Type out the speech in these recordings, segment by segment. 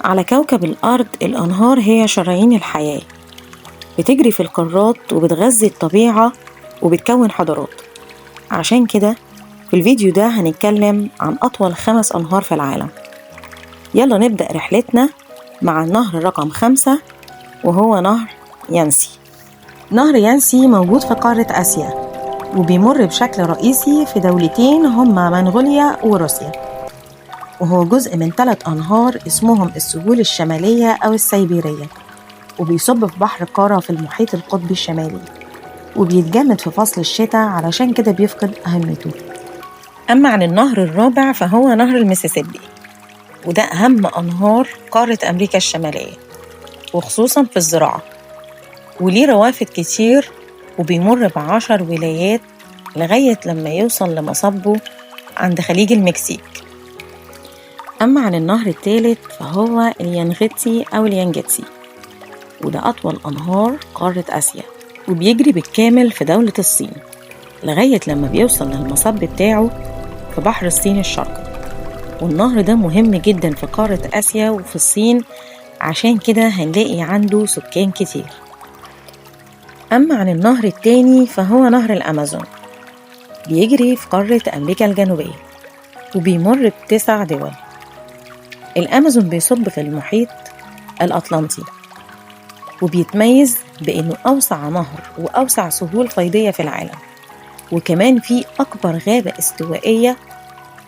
على كوكب الأرض الأنهار هي شرايين الحياة، بتجري في القارات وبتغذي الطبيعة وبتكون حضارات. عشان كده في الفيديو ده هنتكلم عن أطول 5 أنهار في العالم. يلا نبدأ رحلتنا مع النهر رقم 5 وهو نهر يانسي. نهر يانسي موجود في قارة آسيا وبيمر بشكل رئيسي في دولتين هما منغوليا وروسيا، وهو جزء من 3 أنهار اسمهم السهول الشمالية أو السيبيرية، وبيصب في بحر قارة في المحيط القطبي الشمالي، وبيتجمد في فصل الشتاء علشان كده بيفقد أهميته. أما عن النهر الرابع فهو نهر المسيسيبي، وده أهم أنهار قارة أمريكا الشمالية وخصوصاً في الزراعة، وليه روافد كتير وبيمر ب10 ولايات لغاية لما يوصل لمصبه عند خليج المكسيك. أما عن النهر الثالث فهو اليانغتسي أو اليانجتسي، وده أطول أنهار قارة آسيا وبيجري بالكامل في دولة الصين لغاية لما بيوصل للمصب بتاعه في بحر الصين الشرقي. والنهر ده مهم جدا في قارة آسيا وفي الصين، عشان كده هنلاقي عنده سكان كتير. أما عن النهر التاني فهو نهر الأمازون، بيجري في قارة أمريكا الجنوبية وبيمر ب9 دول. الأمازون بيصب في المحيط الأطلنطي، وبيتميز بأنه أوسع نهر وأوسع سهول فيضية في العالم، وكمان فيه أكبر غابة استوائية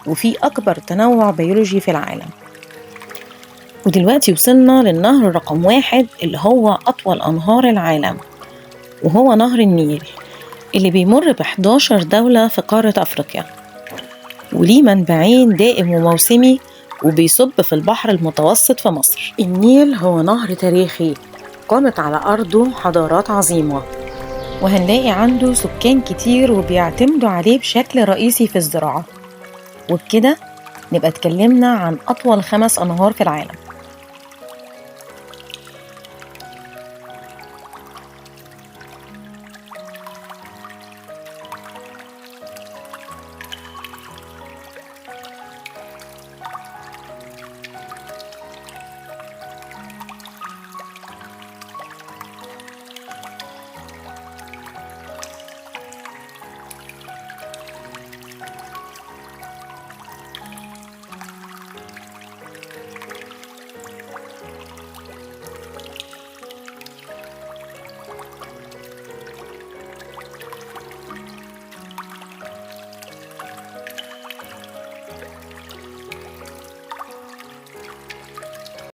وفيه أكبر تنوع بيولوجي في العالم. ودلوقتي وصلنا للنهر رقم 1 اللي هو أطول أنهار العالم، وهو نهر النيل اللي بيمر ب11 دولة في قارة أفريقيا، وليه منبعين دائم وموسمي وبيصب في البحر المتوسط في مصر. النيل هو نهر تاريخي قامت على أرضه حضارات عظيمة، وهنلاقي عنده سكان كتير وبيعتمدوا عليه بشكل رئيسي في الزراعة. وبكده نبقى اتكلمنا عن أطول 5 أنهار في العالم.